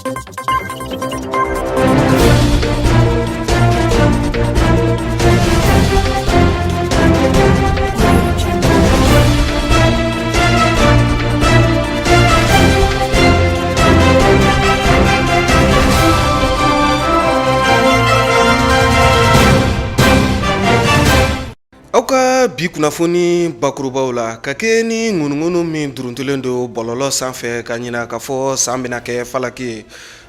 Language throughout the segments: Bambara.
Aw ka bi kunnafoni bakurubaw la ka kɛ ni ŋunungunu min duruntulen don bɔlɔlɔ sanfɛ ka ɲina ka fɔ san bɛna kɛ falaki ye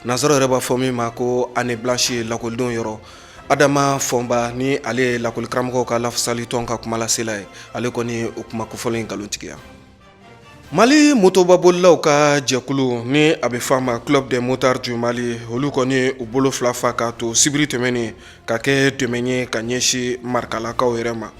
nansaraw yɛrɛ b'a fɔ min ma ko année blanche lakɔlidenw yɔrɔ Adama Fɔnba ni ale ye lakɔlikaramɔgɔw ka lafasali tɔn ka kuma lasela ye ale kɔni o kuma kofɔlen nkalontigiya. Mali motobabolilaw ka jɛkulu ni a bɛ f'a ma Club des motards du Mali olu kɔni u bolo fila fa k'a to sibiri tɛmɛnen ka kɛ dɛmɛ ye ka ɲɛsin marikalakaw yɛrɛ ma.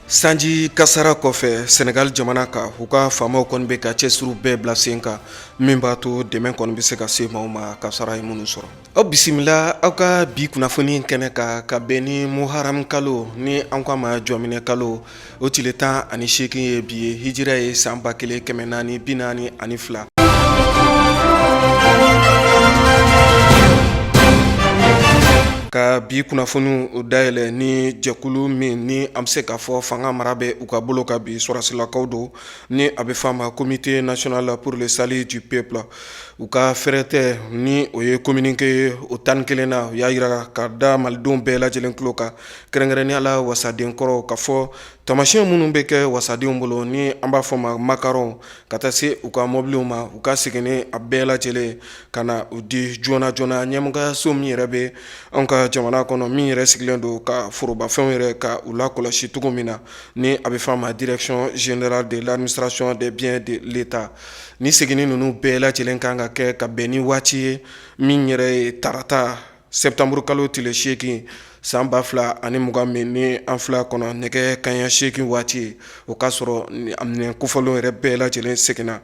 Sanji kasara kɔfɛ Senegal jamana kan u ka faamaw kɔni bɛ ka cɛsiriw bɛɛ bila sen kan min b'a to dɛmɛ kɔni bɛ se ka se maaw ma kasara ye minnu sɔrɔ. Aw bisimila aw ka bi kunnafoni kɛnɛ ka bɛn ni Muharam kalo ni an k'a ma jɔminɛ kalo o tile 18 ye bi ye hijira ye san 1442. Ka bi kunnafoni o dayɛlɛ ni jɛkulu min ni an bɛ se k'a fɔ fanga mara bɛ u ka bolo ka bi sɔrasilakaw don ni a bɛ f'a ma Comité national pour le salut du peuple u ka fɛrɛ tɛ ni o ye communiqué o 11 na u y'a yira ka da malidenw bɛɛ lajɛlen tulo kan kɛrɛnkɛrɛnnenya la wasaden kɔrɔ ka fɔ tamasiyɛn minnu bɛ kɛ wasadenw bolo ni an b'a fɔ ma makaronw ka taa se u ka mobiliw ma u ka segin ni a bɛɛ lajɛlen ka na u di joona joona ɲɛmɔgɔyaso min yɛrɛ bɛ anw ka jamana kɔnɔ min yɛrɛ sigilen don ka forobafɛnw yɛrɛ ka u lakɔlɔsi cogo min na ni a bɛ f'a ma Direction générale de l'administration des biens de l'État ni seginni ninnu bɛɛ lajɛlen kan ka kɛ ka bɛn ni waati ye min yɛrɛ ye tarata septembre kalo tile 8 san 2020 min ni an fila kɔnɔ nɛgɛ kanɲɛ 8 waati ye o k'a sɔrɔ minɛn kofɔlenw yɛrɛ bɛɛ lajɛlen seginna.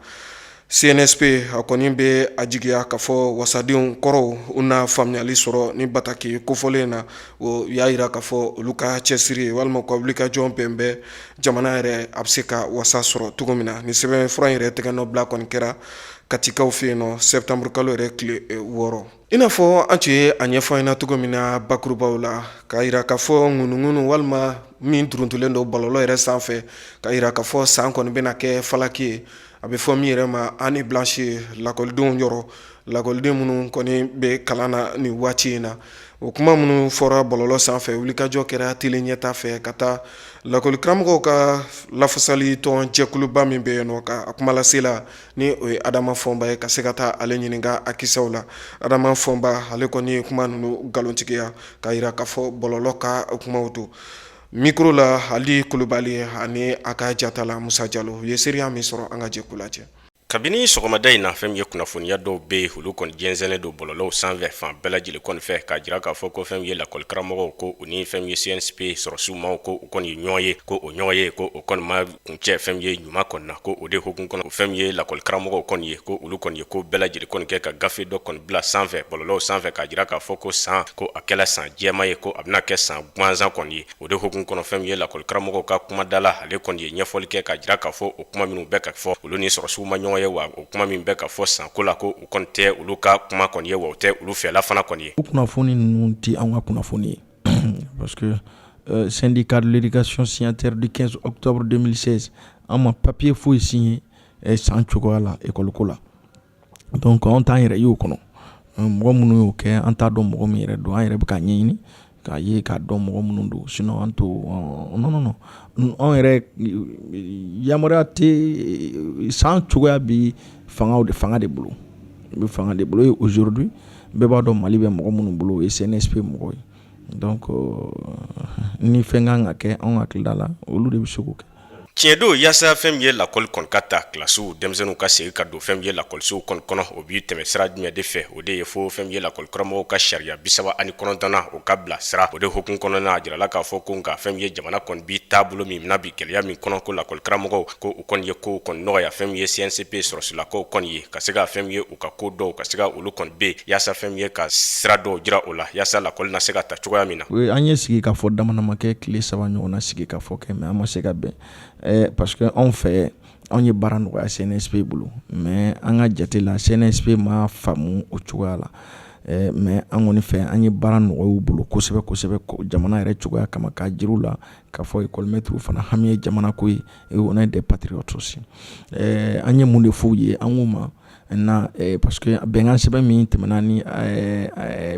CNSP a kɔni bɛ a jigiya ka fɔ wasadenw kɔrɔw u na faamuyali sɔrɔ ni bataki kofɔlen na o y'a yira ka fɔ olu ka cɛsiri walima ka wulikajɔ bɛn bɛ jamana yɛrɛ a bɛ se ka wasa sɔrɔ cogo min na ni sɛbɛn fura yɛrɛ tɛgɛnɔ bila kɔni kɛra katikaw fɛ yen nɔ septembre kalo yɛrɛ tile 6 i n'a fɔ an tun ye a ɲɛfɔ an ɲɛna cogo min na bakurubaw la k'a yira ka fɔ ŋunuŋunu walima min duruntulen don bɔlɔlɔ yɛrɛ sanfɛ k'a yira ka fɔ san kɔni bɛna kɛ falaki ye a bɛ fɔ min yɛrɛ ma année blanche lakɔlidenw yɔrɔ lakɔliden minnu kɔni bɛ kalan na nin waati in na o kuma minnu fɔra bɔlɔlɔ sanfɛ wulikajɔ kɛra tele ɲɛta fɛ ka taa lakɔlikaramɔgɔw ka lafasali tɔn jɛkuluba min bɛ yen nɔ ka a kuma lasela ni o ye Adama Fɔnba ye ka se ka taa ale ɲininka a kisaw la Adama Fɔnba ale kɔni ye kuma ninnu nkalontigiya k'a yira k'a fɔ bɔlɔlɔ ka kumaw don. Micro la Ali Kulubali ani a ka jata la Musa Jalo u ye seereya min sɔrɔ an ka jɛkulu la cɛ. Kabini sɔgɔmada in na fɛn ye kunnafoniya dɔw bɛ olu kɔni jɛnsɛnlen don bɔlɔlɔw sanfɛ fan bɛɛ lajɛlen kɔni fɛ k'a jira k'a fɔ ko fɛn ye lakɔlikaramɔgɔw ko u ni fɛn ye CNSP sɔrɔsiwmaw ko u kɔni ye ɲɔgɔn ye ko o ɲɔgɔn ye ko o kɔni ma kuncɛ fɛn ye ɲuman kɔni na ko o de hukumu kɔnɔ fɛn ye lakɔlikaramɔgɔw kɔni ye ko olu kɔni ye ko bɛɛ lajɛlen kɔni kɛ ka gafe dɔ kɔni bila sanfɛ bɔlɔlɔw sanfɛ k'a jira k'a fɔ ko san ko a kɛla san jɛma ye ko a bɛna kɛ san gansan kɔni ye o de hukumu kɔnɔ fɛn ye lakɔlikaramɔgɔw ka kumadala ale kɔni ye ɲɛfɔli kɛ k'a jira k'a fɔ o kuma minnu bɛ ka fɔ olu ni sɔrɔsiw ma ɲɔgɔn ye wa o kuma min bɛ ka fɔ san ko la ko u kɔni tɛ olu ka kuma kɔni ye wa u tɛ olu fɛla fana kɔni ye. O kunnafoni ninnu ti an ka kunnafoni ye parce que syndicat de l'éducation signataire du 15 octobre 2016 an ma papier foyi signé san cogoya la école ko la donc an t'an yɛrɛ ye o kɔnɔ mɔgɔ minnu y'o kɛ an t'a dɔn mɔgɔ min yɛrɛ don an yɛrɛ bɛ k'a ɲɛɲini k'a ye k'a dɔn mɔgɔ minnu don sinon an to non an yɛrɛ yamaruya tɛ san cogoya bi fanga de bolo bɛ fanga de bolo aujourd'hui bɛɛ b'a dɔn Mali bɛ mɔgɔ minnu bolo o ye CNSP mɔgɔ ye donc ni fɛn kan ka kɛ an hakilila la olu de bɛ se k'o kɛ. Tiɲɛ don yaasa fɛn ye lakɔli kɔni ka ta kilasiw denmisɛnninw ka segin ka don fɛn ye lakɔlisow kɔnɔ o b'i tɛmɛ sira jumɛn de fɛ o de ye fo fɛn ye lakɔlikaramɔgɔw ka sariya 39 o ka bila sira o de hukumu kɔnɔna a jirala k'a fɔ ko nka fɛn ye jamana kɔni bi taabolo min mina bi gɛlɛya min kɔnɔ ko lakɔlikaramɔgɔw ko u kɔni ye ko kɔni nɔgɔya fɛn ye CNCP sɔrɔsilakaw kɔni ye ka se ka fɛn ye u ka ko dɔw ka se ka olu kɔni be yaasa fɛn ye ka sira dɔw jira o la yaasa lakɔli na se ka ta cogoya min na. An ye sigi ka fɔ damanama kɛ tile 3 ɲɔgɔn na sigi ka fɔ kɛ mais an ma se ka bɛn parce que anw fɛ an ye baara nɔgɔya CNSP bolo mais an ka jate la CNSP ma faamu o cogoya la mais an kɔni fɛ an ye baara nɔgɔya u bolo kosɛbɛ jamana yɛrɛ cogoya kama k'a jir'u la k'a fɔ école maître fana hami ye jamana ko ye et on est des patriotes aussi an ye mun de f'u ye an k'u ma parce que bɛnkan sɛbɛn min tɛmɛna ni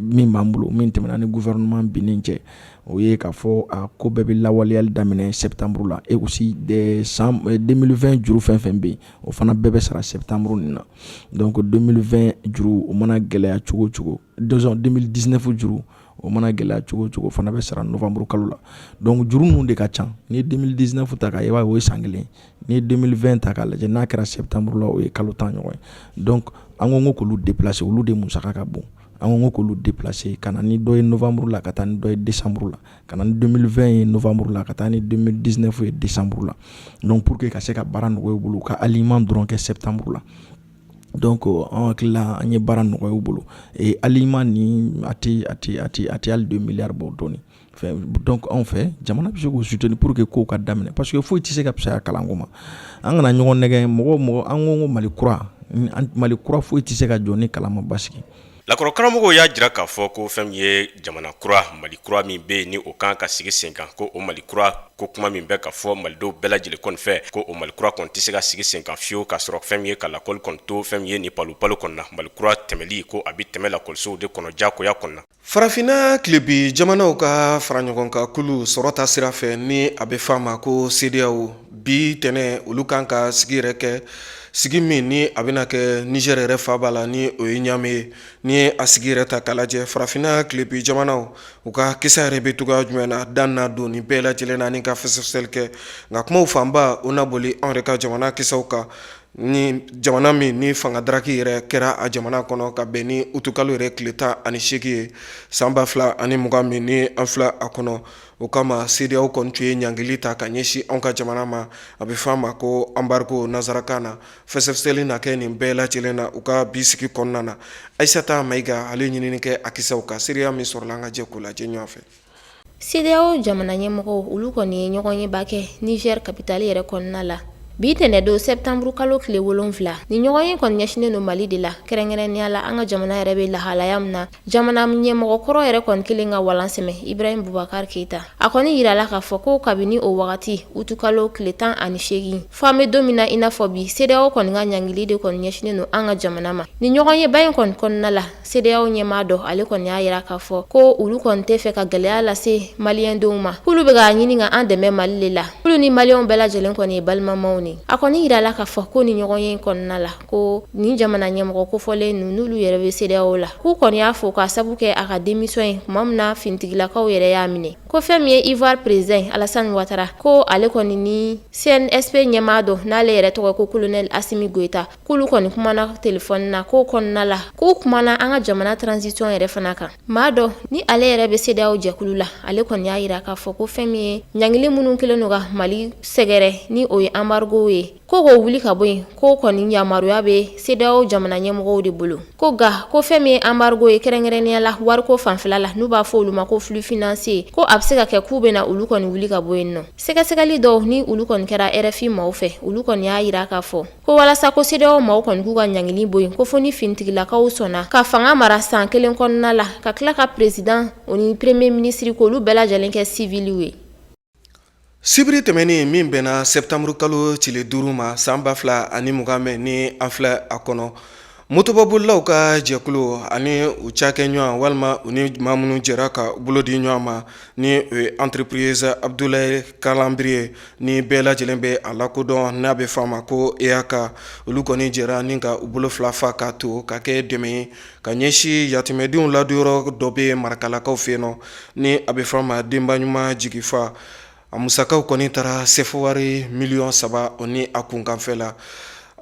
min b'an bolo min tɛmɛna ni gouvernement binnin cɛ o ye k'a fɔ a ko bɛɛ bɛ lawaleyali daminɛ septembre la et aussi 2020 juru fɛn fɛn bɛ yen o fana bɛɛ bɛ sara septembre nin na donc 2020 juru o mana gɛlɛya cogo cogo 2019 juru o mana gɛlɛya cogo cogo fana bɛ sara novembre kalo la donc juru ninnu de ka ca ni 2019 ta k'a ye o ye san kelen ni 2020 ta k'a lajɛ n'a kɛra septembre la o ye kalo 10 ɲɔgɔn ye donc an ko k'olu déplacer olu de musaka ka bon an ko k'olu déplacer ka na ni dɔ ye novembre la ka taa ni dɔ ye décembre la ka na ni 2020 ye novembre la ka taa ni 2019 ye décembre la donc pour que ka se ka baara nɔgɔya u bolo ka aliment dɔrɔn kɛ septembre la donc an hakili la an ye baara nɔgɔya u bolo et aliment ni a tɛ hali 2 milliards bɔ dɔɔni donc anw fɛ jamana bɛ se k'o soutenir pour que kow ka daminɛ parce que foyi tɛ se ka fisaya kalanko ma an kana ɲɔgɔn nɛgɛ mɔgɔ an ko Mali kura foyi tɛ se ka jɔ ni kalan ma basigi. Lakɔrɔ karamɔgɔw y'a jira k'a fɔ ko fɛn min ye jamana kura Mali kura min bɛ yen ni o kan ka sigi sen kan ko o Mali kura ko kuma min bɛ ka fɔ malidenw bɛɛ lajɛlen kɔni fɛ ko o Mali kura kɔni tɛ se ka sigi sen kan fiyewu k'a sɔrɔ fɛn min ye ka lakɔli kɔni to fɛn min ye ni palupalo kɔni na Mali kura tɛmɛli ko a bɛ tɛmɛ lakɔlisow de kɔnɔ diyagoya kɔnɔ na. Farafinna tilebi jamanaw ka fara ɲɔgɔn kan kulu sɔrɔta sira fɛ ni a bɛ f'a ma ko CEDEAO bi tɛnɛ olu kan ka sigi yɛrɛ kɛ sigi min ni a bɛna kɛ Niger yɛrɛ fa b'a la ni o ye Niamey ye ni a sigi yɛrɛ ta k'a lajɛ farafinna tilebi jamanaw u ka kisa yɛrɛ bɛ cogoya jumɛn na dan na don ni bɛɛ lajɛlen na ni ka fɛsɛfɛsɛli kɛ nka kumaw fanba o na boli anw yɛrɛ ka jamana kisaw kan ni jamana min ni fanga daraki yɛrɛ kɛra a jamana kɔnɔ ka bɛn ni utukalo yɛrɛ tile 18 ye san 2020 min ni an filɛ a kɔnɔ o kama CEDEAO kɔni tun ye ɲangili ta ka ɲɛsin anw ka jamana ma a bɛ f'a ma ko embargo nazarakan na fɛsɛfɛsɛli na kɛ nin bɛɛ lajɛlen na u ka bi sigi kɔnɔna na Aissata Mayiga ale ɲinini kɛ a kisɛw kan seereya min sɔrɔla an ka jɛ k'o lajɛ ɲɔgɔn fɛ. CEDEAO jamana ɲɛmɔgɔw olu kɔni ye ɲɔgɔn ye ba kɛ Niger capitale yɛrɛ kɔnɔna la bi tɛnɛ don septembre kalo tile 7 ni ɲɔgɔn ye kɔni ɲɛsinen don Mali de la kɛrɛnkɛrɛnnenya la an ka jamana yɛrɛ bɛ lahalaya min na jamana ɲɛmɔgɔ kɔrɔ yɛrɛ kɔni kelen ka walansɛmɛ Ibrahim Boubacar Keita a kɔni yirala k'a fɔ ko kabini o wagati utukalo tile 18 fo an bɛ don min na i n'a fɔ bi CEDEAO kɔni ka ɲangili de kɔni ɲɛsinen don an ka jamana ma ni ɲɔgɔn ye ba in kɔni kɔnɔna la CEDEAO ɲɛmaa dɔ ale kɔni y'a yira k'a fɔ ko olu kɔni tɛ fɛ ka gɛlɛya lase maliyɛndenw ma k'olu bɛ ka ɲini ka an dɛmɛ Mali de la k'olu ni maliyɛnw bɛɛ lajɛlen kɔni ye balimamaw ni a kɔni yira la k'a fɔ ko ni ɲɔgɔn ye kɔnɔna la ko ni jamana ɲɛmɔgɔ kofɔlen n'olu yɛrɛ bɛ CEDEAO la k'u kɔni y'a fɔ k'a sabu kɛ a ka démission ye tuma min na finitigilakaw yɛrɛ y'a minɛ ko fɛn min ye Ivoire président Alassane Ouattara ko ale kɔni ni CNSP ɲɛmaa dɔ n'ale yɛrɛ tɔgɔ ko colonel Assimi Goïta k'olu kɔni kumana téléphone na k'o kɔnɔna la k'u kumana an ka jamana transition yɛrɛ fana kan maa dɔ ni ale yɛrɛ bɛ CEDEAO jɛkulu la ale kɔni y'a yira k'a fɔ ko fɛn min ye ɲangili minnu kelen don ka Mali sɛgɛrɛ ni o ye embargo ye ko k'o wuli ka bɔ yen ko kɔni yamaruya bɛ CEDEAO jamana ɲɛmɔgɔw de bolo ko ga ko fɛn min ye embargo ye kɛrɛnkɛrɛnnenya la wariko fanfɛla la n'u b'a fɔ olu ma ko flux financier ko a bɛ se ka kɛ k'u bɛna olu kɔni wuli ka bɔ yen nɔ sɛgɛsɛgɛli dɔw ni olu kɔni kɛra RFI maaw fɛ olu kɔni y'a yira k'a fɔ ko walasa ko CEDEAO maaw kɔni k'u ka ɲangili bɔ yen ko fo ni finitigilakaw sɔnna ka fanga mara san 1 kɔnɔna la ka tila ka président o ni premier ministre k'olu bɛɛ lajɛlen kɛ civiliw ye. Sibiri tɛmɛnen min bɛnna septembre kalo tile 5 ma san 2020 ni an filɛ a kɔnɔ motobabolilaw ka jɛkulu ani u cakɛɲɔgɔn walima u ni maa minnu jɛra ka bolo di ɲɔgɔn ma ni o ye entreprise Abdoulaye Calambrie ni bɛɛ lajɛlen bɛ a lakodɔn n'a bɛ f'a ma ko EAK olu kɔni jɛra ni ka u bolo fila fa ka to ka kɛ dɛmɛ ye ka ɲɛsin yatimɛdenw ladonyɔrɔ dɔ bɛ Marakalakaw fɛ yen nɔ ni a bɛ f'a ma denba ɲuman jigifa a musakaw kɔni taara sefowari miliyɔn 3 o ni a kunkanfɛ la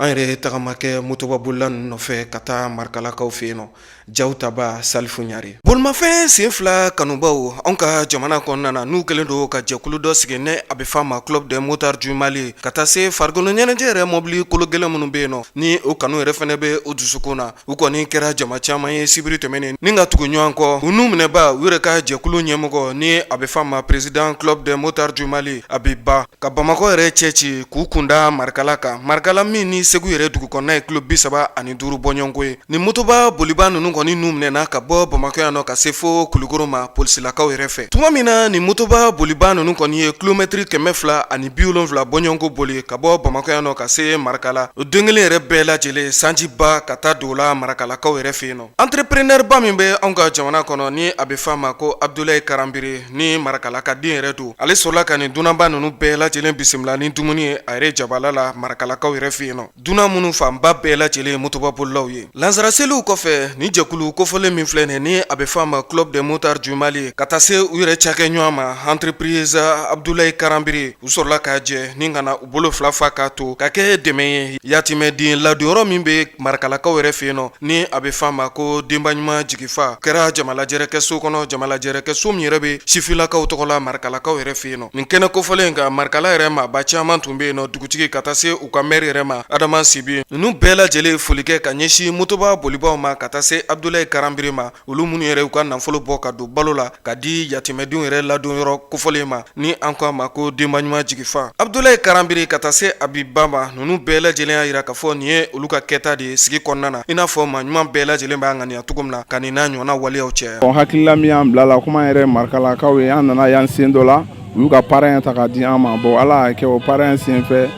an yɛrɛ tagama kɛ motobabolila ninnu nɔfɛ ka taa marikalakaw fɛ yen nɔ jaw taba salifu ɲari bolimafɛn sen fila kanubaw anw ka jamana kɔnɔna na n'u kɛlen don ka jɛkulu dɔ sigi ne a bɛ f'a ma club de motard du mali ka taa se farikolo ɲɛnajɛ yɛrɛ mɔbili kolo gɛlɛn minnu bɛ yen nɔ ni o kanu yɛrɛ fɛnɛ bɛ o dusukun na u kɔni kɛra jama caman ye sibiri tɛmɛnen ni ka tugu ɲɔgɔn kɔ u n'u minɛba u yɛrɛ ka jɛkulu ɲɛmɔgɔ ni a bɛ f'a ma président club de motard du mali a bɛ ba ka bamakɔ yɛrɛ cɛ ci k'u kunda marikala kan marikala min ni segu yɛrɛ dugu kɔnɔna ye kilo 35 bɔ ɲɔgɔnko ye ni motoba boliba ninnu kɔni n'u minɛna ka bɔ bamakɔ yan nɔ ka se fo kulukoro ma polisilakaw yɛrɛ fɛ tuma min na ni motoba boliba ninnu kɔni ye kilomɛtiri 270 bɔ ɲɔgɔnko boli ka bɔ bamakɔ yan nɔ ka se marikala o den kelen yɛrɛ bɛɛ lajɛlen sanjiba ka taa don la marikalakaw yɛrɛ fɛ yen nɔ entrepreneur ba min bɛ anw ka jamana kɔnɔ ni a bɛ f'a ma ko abdulayi karanbiri ni marikalaka den yɛrɛ don ale sɔrɔla ka nin dunaba ninnu bɛɛ lajɛlen bisimila ni dumuni ye a yɛrɛ jabala la marikalakaw yɛrɛ fɛ yen nɔ dunan minnu fanba bɛɛ lajɛlen motobabolilaw ye lansaraseliw kɔfɛ ni jɛkulu kofɔlen min filɛ nin ni a bɛ f'a ma club de motard du mali ka taa se u yɛrɛ cakɛ ɲɔgɔn ma entreprise abdulayi karanbiri u sɔrɔla k'a jɛ ni ka na u bolo fila fa k'a to ka kɛ dɛmɛ ye yatimɛden ladonyɔrɔ min bɛ marikalakaw yɛrɛ fɛ yen nɔ ni a bɛ f'a ma ko denba ɲuman jigifa kɛra jamalajɛrɛkɛso kɔnɔ jamalajɛrɛkɛso min yɛrɛ bɛ sifilakaw tɔgɔ la marikalakaw yɛrɛ fɛ yen nɔ nin kɛnɛ kofɔlen ka marikala yɛrɛ maaba caman tun bɛ yen nɔ dugutigi ka taa se u ka maire yɛrɛ ma adama sibi ninnu bɛɛ lajɛlen foli kɛ ka ɲɛsin motoba bolibaw ma ka taa se abdulayi karanbiri ma olu minnu yɛrɛ u ka nafolo bɔ ka don balo la ka di yatimɛdenw yɛrɛ ladonyɔrɔ kofɔlen ma ni an ko a ma ko denba ɲuman jigifa abdulayi karanbiri ka taa se abiba ma ninnu bɛɛ lajɛlen y'a yira k'a fɔ nin ye olu ka kɛta de ye sigi kɔnɔna na i n'a fɔ maa ɲuman bɛɛ lajɛlen b'a ŋaniya cogo min na ka nin n'a ɲɔgɔnna waleyaw cɛya hakilila min y'an bila la kuma yɛrɛ marikalakaw ye an nana y'an sen dɔ la u y'u ka parrain ta k'a di an ma bon ala y'a kɛ o parrain sen fɛ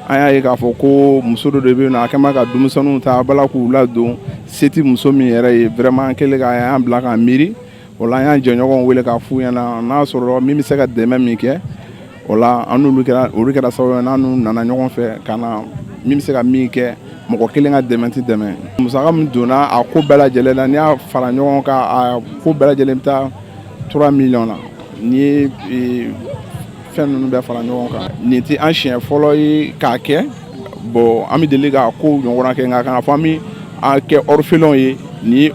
an y'a ye k'a fɔ ko muso dɔ de bɛ yen nɔ a kɛ ma ka denmisɛnninw ta a bala k'u ladon se tɛ muso min yɛrɛ ye vraiment an kɛlen k'a y'an bila k'an miiri o la an y'an jɛɲɔgɔnw wele k'a f'u ɲɛna n'a sɔrɔ min bɛ se ka dɛmɛ min kɛ o la an n'olu kɛra sababu ye n'an n'u nana ɲɔgɔn fɛ ka na min bɛ se ka min kɛ mɔgɔ kelen ka dɛmɛ tɛ dɛmɛ musaka min donna a ko bɛɛ lajɛlen na n'i y'a fara ɲɔgɔn kan a ko bɛɛ lajɛlen bɛ taa 3 millions na n'i ye fɛn ninnu bɛɛ fara ɲɔgɔn kan nin tɛ an siɲɛ fɔlɔ ye k'a kɛ bon an bɛ deli k'a ko ɲɔgɔnna kɛ nka k'a fɔ an bɛ a kɛ orphelin ye ni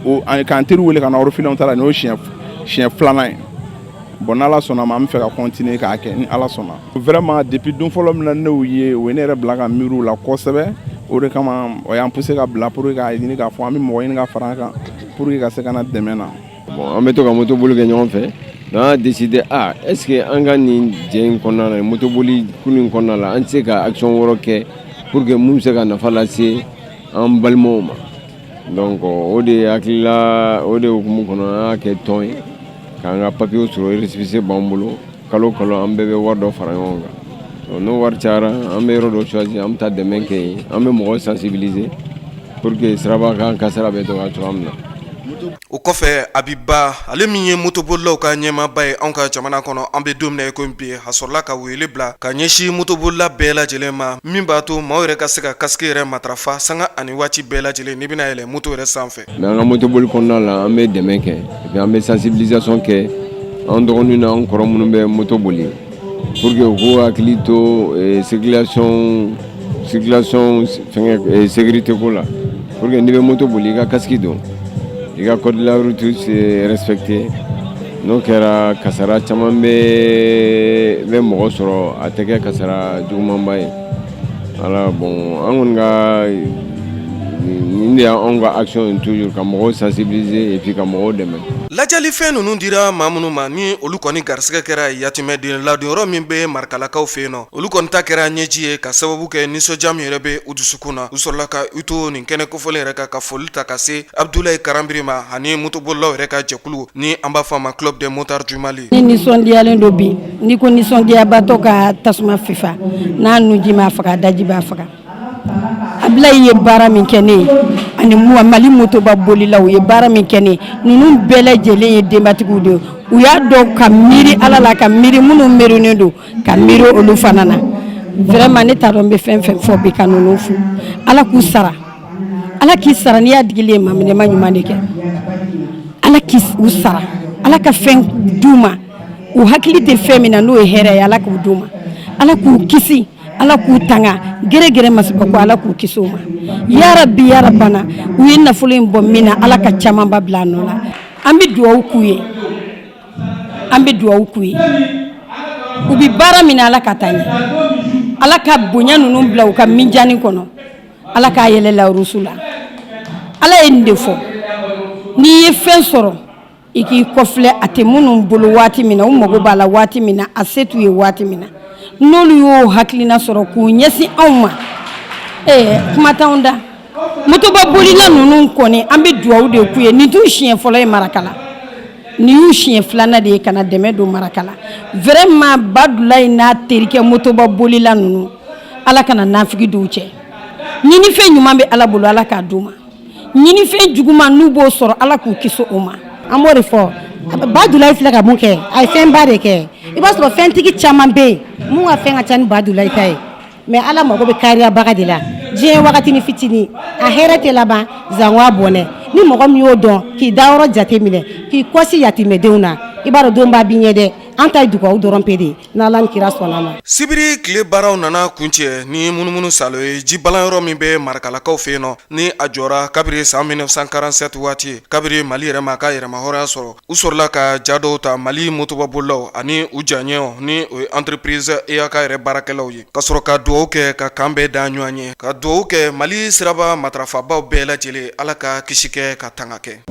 k'an teri wele ka na orphelin ta la nin y'o siɲɛ filanan ye bon n'ala sɔnna ma an bɛ fɛ ka continuer k'a kɛ ni ala sɔnna vraiment depuis don fɔlɔ min na ne y'u ye o ye ne yɛrɛ bila ka miiri u la kosɛbɛ o de kama o y'an poussé ka bila pour que k'a ɲini k'a fɔ an bɛ mɔgɔ ɲini ka fara an kan pour que ka se ka na dɛmɛ na bon an bɛ to ka motoboli kɛ ɲɔgɔn fɛ on a décidé est-ce que an ka nin jɛ in kɔnɔna la motoboli kulu in kɔnɔna la an tɛ se ka action wɛrɛ kɛ pour que mun bɛ se ka nafa lase an balimaw ma donc o de hakilila o de hukumu kɔnɔ an y'a kɛ tɔn ye k'an ka papier sɔrɔ récépissé b'an bolo kalo o kalo an bɛɛ bɛ wari dɔ fara ɲɔgɔn kan n'o wari cayara an bɛ yɔrɔ dɔ choisir an bɛ taa dɛmɛ kɛ yen an bɛ mɔgɔw sensibiliser pour que siraba kan kasara bɛ to ka cogoya min na. o kɔfɛ abiba ale min ye motobolilaw ka ɲɛmaaba ye anw ka jamana kɔnɔ an bɛ don min na i ko bi a sɔrɔla ka wele bila ka ɲɛsin motobolila bɛɛ lajɛlen ma min b'a to maaw yɛrɛ ka se ka casque yɛrɛ matarafa sanga ani waati bɛɛ lajɛlen n'i bɛna yɛlɛ moto yɛrɛ sanfɛ mais an ka motoboli kɔnɔna la an bɛ dɛmɛ kɛ et puis an bɛ sensibilisation kɛ an dɔgɔninw n'an kɔrɔ minnu bɛ moto boli pour que u k'u hakili to circulation fɛngɛ sécurité ko la pour que n'i bɛ moto boli i ka casque don i ka code de la route respecté n'o kɛra kasara caman bɛ mɔgɔ sɔrɔ a tɛ kɛ kasara jugumanba ye voilà bon an kɔni ka nin de y'anw ka action ye toujours ka mɔgɔw sensibiliser et puis ka mɔgɔw dɛmɛ. lajalifɛn ninnu dira maa minnu ma ni olu kɔni garisɛgɛ kɛra yatimɛden ladonyɔrɔ min bɛ marikalakaw fɛ yen nɔ olu kɔni ta kɛra ɲɛji ye ka sababu kɛ nisɔndiya min yɛrɛ bɛ u dusukun na u sɔrɔla ka u to nin kɛnɛ kofɔlen yɛrɛ kan ka foli ta ka se abdulayi karanbiri ma ani motobolilaw yɛrɛ ka jɛkulu ni an b'a fɔ a ma club de motard du mali. ni nisɔndiyalen dɔ bi n'i ko nisɔndiyabatɔ ka tasuma fifa n'a nuji m'a faga daji b'a faga Ablaye ye baara min kɛ ne ye ani Mali motoba bolilaw ye baara min kɛ ne ye ninnu bɛɛ lajɛlen ye denbatigiw de u y'a dɔn ka miiri ala la ka miiri minnu miirinen don ka miiri olu fana na vraiment ne t'a dɔn n bɛ fɛn fɛn fɔ bi ka ninnu fo ala k'u sara ala k'i sara n'i y'a digilen ma minɛma ɲuman de kɛ ala k'u sara ala ka fɛn d'u ma u hakili tɛ fɛn min na n'o ye hɛrɛ ye ala k'u d'u ma ala k'u kisi ala k'u tanga gere masaba ko ala k'u kisi o ma ya rabbi ya rabbana u ye nafolo in bɔ min na ala ka caman ba bila a nɔ la an bɛ dugawu k'u ye u bɛ baara min na ala ka taa ɲɛ ala ka bonya ninnu bila u ka minjani kɔnɔ ala k'a yɛlɛla urusu la ala ye nin de fɔ n'i ye fɛn sɔrɔ i k'i kɔfilɛ a tɛ minnu bolo waati min na u mago b'a la waati min na a se t'u ye waati min na n'olu y'o hakilina sɔrɔ k'u ɲɛsin anw ma kuma t'anw da motoba bolila ninnu kɔni an bɛ dugawu de k'u ye nin t'u siɲɛ fɔlɔ ye marakala nin y'u siɲɛ filanan de ye ka na dɛmɛ don marakala vraiment Badulayi n'a terikɛ motoba bolila ninnu ala kana nafigi d'u cɛ ɲinifɛn ɲuman bɛ ala bolo ala k'a d'u ma ɲinifɛn juguman n'u b'o sɔrɔ ala k'u kisi o ma an b'o de fɔ Badulayi filɛ ka mun kɛ a ye fɛnba de kɛ i b'a sɔrɔ fɛntigi caman bɛ yen mun ka fɛn ka ca ni Badulayi ta ye mais ala mago bɛ kariyabaga de la diɲɛ wagati ni fitini a hɛrɛ tɛ laban zanwa bɔnɛ ni mɔgɔ min y'o dɔn k'i dayɔrɔ jate minɛ k'i kɔsi yatimɛdenw na i b'a dɔn don b'a bi ɲɛ dɛ an ta ye dugawu dɔrɔn pe de n'ala ni kira sɔnna ma. Sibiri tile baaraw nana kuncɛ ni munumunu salo ye ji balanyɔrɔ min bɛ Marikalakaw fɛ yen nɔ ni a jɔra kabiri san 1947 waati kabiri Mali yɛrɛ ma ka yɛrɛma hɔrɔnya sɔrɔ u sɔrɔla ka ja dɔw ta Mali motobabolilaw ani u janɲɛw ni o ye entreprise EAK yɛrɛ baarakɛlaw ye ka sɔrɔ ka dugawu kɛ ka kan bɛɛ da ɲɔgɔn ye ka dugawu kɛ Mali siraba matarafabaw bɛɛ lajɛlen ala ka kisi kɛ ka tanga kɛ.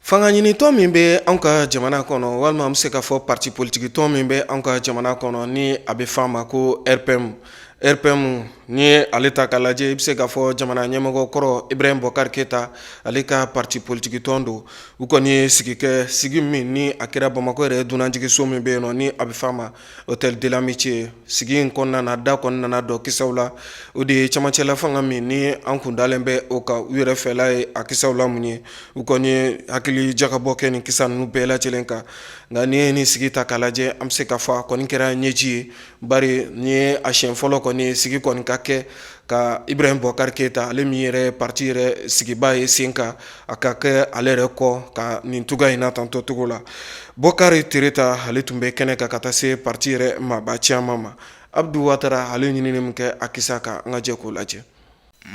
Fanga ɲini tɔn min bɛ anw ka jamana kɔnɔ walima an bɛ se ka fɔ parti politique tɔn min bɛ anw ka jamana kɔnɔ ni a bɛ f'a ma ko RPM ni ye ale ta k'a lajɛ i bɛ se ka fɔ jamana ɲɛmɔgɔ kɔrɔ Ibrahim Bokar Keita ale ka parti politique tɔn don u kɔni ye sigi min ni a kɛra Bamakɔ yɛrɛ dunanjigiso min bɛ yen nɔ ni a bɛ f'a ma Hôtel de l'Amitié sigi in kɔnɔna na da kɔnɔna na dɔ kisaw la o de ye camancɛla fanga min ni an kun dalen bɛ o kan u yɛrɛ fɛla ye a kisaw la mun ye u kɔni ye hakili jagabɔ kɛ nin kisa ninnu bɛɛ lajɛlen kan nka ni ye nin sigi ta k'a lajɛ an bɛ se ka fɔ a kɔni kɛra ɲɛji ye bari ni ye a siɲɛ fɔlɔ kɔni sigi kɔni ka kɛ ka Ibrahim Bokar Keita ale min yɛrɛ parti yɛrɛ sigiba ye sen kan a ka kɛ ale yɛrɛ kɔ ka nin tuga in na tantɔ cogo la Bokar Tereta ale tun bɛ kɛnɛ kan ka taa se parti yɛrɛ maaba caman ma Abdou Ouattara ale ɲinini min kɛ a kisa kan an ka jɛ k'o lajɛ.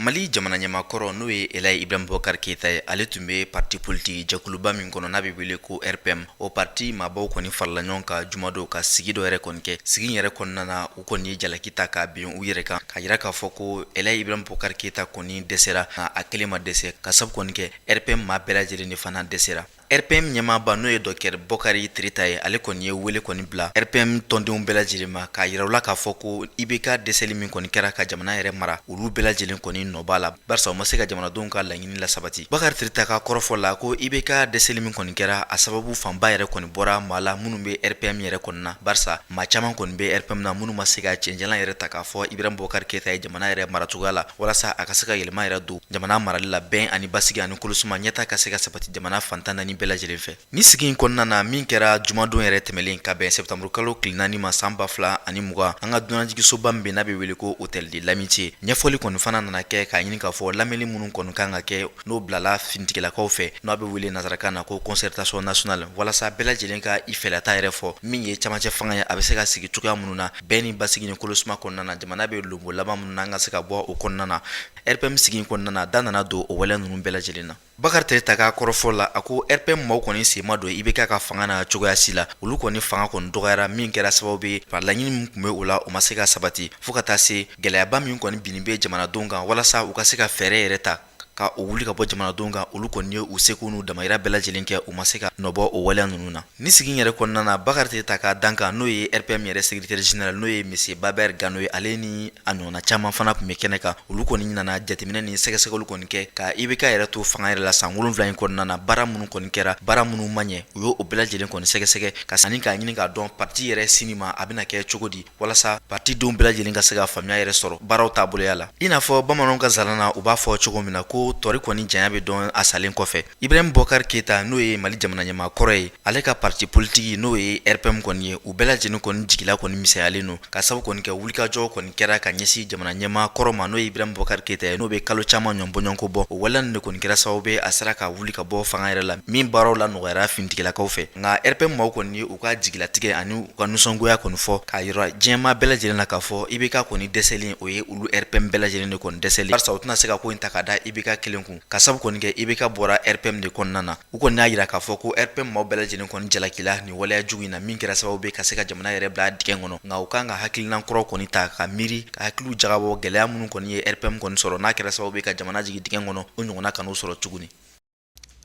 Mali jamana ɲɛmakɔrɔ n'o ye Elayi Ibrahim Bokar Keita ye ale tun bɛ parti politique jɛkuluba min kɔnɔ n'a bɛ wele ko RPM o parti maabaw kɔni farala ɲɔgɔn kan jumadon ka sigi dɔ yɛrɛ kɔni kɛ sigi yɛrɛ kɔnɔna na u kɔni ye jalaki ta k'a bin u yɛrɛ kan ka yira k'a fɔ ko Elayi Ibrahim Bokar Keita kɔni dɛsɛra a kelen ma dɛsɛ ka sabu kɔni kɛ RPM maa bɛɛ lajɛlen de fana dɛsɛra. RPM ɲɛmaaba n'o ye Dr Bokari Tereta ye ale kɔni ye wele kɔni bila RPM tɔndenw bɛɛ lajɛlen ma k'a yira u la k'a fɔ ko IBK dɛsɛli min kɔni kɛra ka jamana yɛrɛ mara olu bɛɛ lajɛlen kɔni nɔ b'a la barisa u ma se ka jamanadenw ka laɲini la sabati. Bokari Tereta ka kɔrɔfɔ la ko IBK dɛsɛli min kɔni kɛra a sababu fanba yɛrɛ kɔni bɔra maa la minnu bɛ RPM yɛrɛ kɔni na barisa maa caman kɔni bɛ RPM na minnu ma se ka cɛnjalan yɛrɛ ta k'a fɔ Ibrahim Bokar Keita ye jamana yɛrɛ maracogoya la walasa a ka se ka yɛlɛma yɛrɛ don jamana marali la bɛn ani basigi ani kolosuma ɲɛta ka se ka sabati jamana fantan naani bɛɛ lajɛlen fɛ. Ni sigi in kɔnɔna na min kɛra jumadon yɛrɛ tɛmɛlen ka bɛn septembre kalo tile 4 ma san 2020 an ka dunanjigisoba min bɛ n'a bɛ wele ko Hôtel de l'Amitié ɲɛfɔli kɔni fana nana kɛ k'a ɲini k'a fɔ lamɛnni minnu kɔni kan ka kɛ n'o bilala finitigilakaw fɛ n'o bɛ wele nanzarakan na ko concertation nationale walasa bɛɛ lajɛlen ka i fɛlata yɛrɛ fɔ min ye camancɛ fanga ye a bɛ se ka sigi cogoya minnu na bɛɛ ni basigi ni kolosuma kɔnɔna na jamana bɛ lombo laban minnu na an ka se ka bɔ o kɔnɔna na RPM sigi in kɔnɔna na da nana don o waleya ninnu bɛɛ lajɛlen na. Bokar Tereta ka kɔrɔfɔ la a ko RPM maaw kɔni sema don IBK ka fanga na cogoya si la olu kɔni fanga kɔni dɔgɔyara min kɛra sababu ye par laɲini min tun bɛ o la o ma se ka sabati fo ka taa se gɛlɛyaba min kɔni binnen bɛ jamanadenw kan walasa u ka se ka fɛɛrɛ yɛrɛ ta ka o wuli ka bɔ jamanadenw kan olu kɔni ye u seko n'u damayira bɛɛ lajɛlen kɛ u ma se ka nɔbɔ o waleya ninnu na. Ni sigi yɛrɛ kɔnɔna na Bokar Tereta ka dan kan n'o ye RPM yɛrɛ secrétaire général n'o ye monsieur Baber Gano ye ale ni a ɲɔgɔnna caman fana tun bɛ kɛnɛ kan olu kɔni nana jateminɛ ni sɛgɛsɛgɛli kɔni kɛ ka IBK yɛrɛ to fanga yɛrɛ la san 7 in kɔnɔna na baara minnu kɔni kɛra baara minnu ma ɲɛ u y'o bɛɛ lajɛlen kɔni sɛgɛsɛgɛ ka sanni k'a ɲini k'a dɔn parti yɛrɛ sini ma a bɛna kɛ cogo di walasa parti denw bɛɛ lajɛlen ka se ka faamuya yɛrɛ sɔrɔ baaraw taaboloya la. I n'a fɔ bamananw ka zana na u b'a fɔ cogo min na ko ko tori kɔni janya bɛ dɔn a salen kɔfɛ. Ibrahim Bokar Keita n'o ye Mali jamana ɲɛmaa kɔrɔ ye, ale ka parti politique n'o ye RPM kɔni ye, u bɛɛ lajɛlen kɔni jigila kɔni misɛnyalen no ka sabu kɔni kɛ wulikajɔ kɔni kɛra ka ɲɛsin jamana ɲɛmaa kɔrɔ ma n'o ye Ibrahim Bokar Keita ye, n'o bɛ kalo caman ɲɔnbɔɲɔnko bɔ. O waleya nin de kɔni kɛra sababu ye a sera ka wuli ka bɔ fanga yɛrɛ la min baaraw la nɔgɔyara finitigilakaw fɛ. Nka RPM maaw kɔni ye u ka jigilatigɛ ani u ka nisɔngoya kɔni fɔ k'a yira diɲɛmaa bɛɛ lajɛlen na k'a fɔ IBK kɔni dɛsɛlen o ye olu RPM bɛɛ lajɛlen de kɔni dɛsɛlen. Barisa u tɛna se ka ko in ta ka da IBK kelen kun ka sabu kɔni kɛ IBK bɔra RPM de kɔnɔna na. U kɔni y'a yira k'a fɔ ko RPM maaw bɛɛ lajɛlen kɔni jalakila nin waleya jugu in na min kɛra sababu ye ka se ka jamana yɛrɛ bila dingɛ kɔnɔ. Nka u kan ka hakilina kɔrɔ kɔni ta ka miiri ka hakiliw jagabɔ gɛlɛya minnu kɔni ye RPM kɔni sɔrɔ n'a kɛra sababu ye ka jamana jigin dingɛ kɔnɔ o ɲɔgɔnna kan'o sɔrɔ tuguni.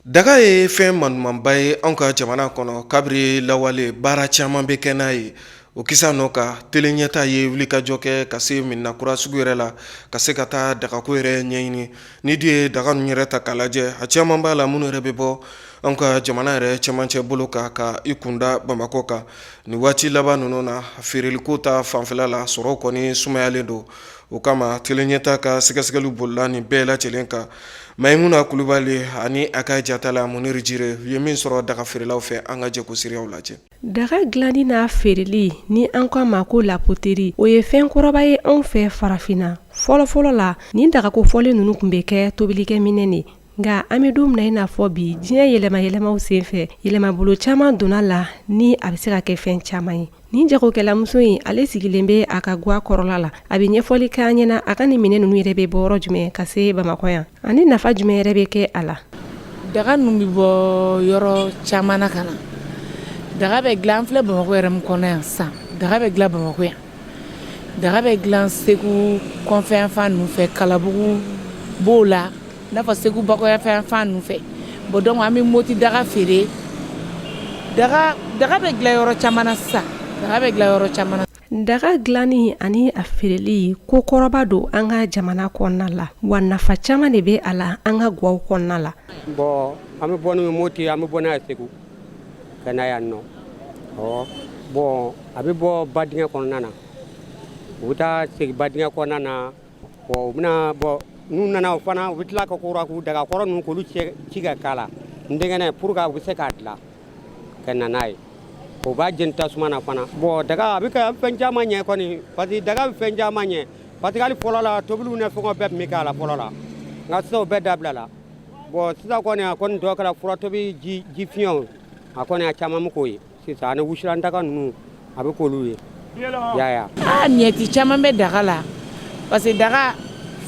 Daga ye fɛn manumanba ye anw ka jamana kɔnɔ kabiri lawale baara caman bɛ kɛ n'a ye. O kisa nɔ ka telen ɲɛta ye wulikajɔ kɛ ka se minnakura sugu yɛrɛ la ka se ka taa dagako yɛrɛ ɲɛɲini. Ni dun ye daga ninnu yɛrɛ ta k'a lajɛ a caman b'a la minnu yɛrɛ bɛ bɔ anw ka jamana yɛrɛ cɛmancɛ bolo kan ka i kunda Bamakɔ kan. Ni waati laban ninnu na feereliko ta fanfɛla la sɔrɔ kɔni sumayalen don. O kama telen ɲɛta ka sɛgɛsɛgɛliw bolila nin bɛɛ lajɛlen kan. Maimuna Kulubali ani a ka jatala Muniri Jire u ye min sɔrɔ daga feerelaw fɛ an ka jɛko siraw lajɛ. Daga dilanni n'a feereli ni an ko a ma ko lapoteri o ye fɛn kɔrɔba ye anw fɛ farafinna. Fɔlɔfɔlɔ la nin dagako fɔlen ninnu kun bɛ kɛ tobilikɛ minɛ de. Nka an bɛ don min na i n'a fɔ bi diɲɛ yɛlɛma-yɛlɛmaw senfɛ yɛlɛmabolo caman donna la ni a bɛ se ka kɛ fɛn caman ye. Nin jagokɛlamuso in ale sigilen bɛ a ka guwa kɔrɔla la. A bɛ ɲɛfɔli k'an ɲɛna a ka nin minɛ ninnu yɛrɛ bɛ bɔ yɔrɔ jumɛn ka se Bamakɔ yan ani nafa jumɛn yɛrɛ bɛ kɛ a la. Daga ninnu bɛ bɔ yɔrɔ caman na ka na. Daga bɛ dilan an filɛ Bamakɔ yɛrɛ min kɔnɔ yan sisan. Daga bɛ dilan Bamakɔ yan. Daga bɛ dilan Segu kɔnfɛn ninnu fɛ Kalabugu b'o la. N'a fɔ Segu bakɔyafɛn ninnu fɛ. Bon donc an bɛ moti daga feere. Daga bɛ dilan yɔrɔ caman na sisan. Daga bɛ dilan yɔrɔ caman na. Daga dilanni ani a feereli ko kɔrɔba don an ka jamana kɔnɔna la wa nafa caman de bɛ a la an ka guwaw kɔnɔna la. Bon an bɛ bɔ ni moti an bɛ bɔ n'a ye Segu ka na yan nɔ. Bon a bɛ bɔ badingɛ kɔnɔna na. U bɛ taa segin badingɛ kɔnɔna na. Bon u bɛna bɔ n'u nana o fana u bɛ tila ka kora k'u daga kɔrɔ ninnu k'olu ci ka k'a la n denkɛnɛ pour que u bɛ se k'a dilan ka na n'a ye o b'a jeni tasuma na fana. Bon daga a bɛ kɛ fɛn caman ɲɛ kɔni parce que daga bɛ fɛn caman ɲɛ parce que hali fɔlɔ la tobiliw ni fɛngɛw bɛɛ tun bɛ k'a la fɔlɔ la nka sisan o bɛɛ dabila la. Bon sisan kɔni a kɔni tɔ kɛra furatobi ji fiɲɛw a kɔni a caman bɛ k'o ye sisan ani wusulan daga ninnu a bɛ k'olu ye yaya. Ɲɛti caman bɛ daga la parce que daga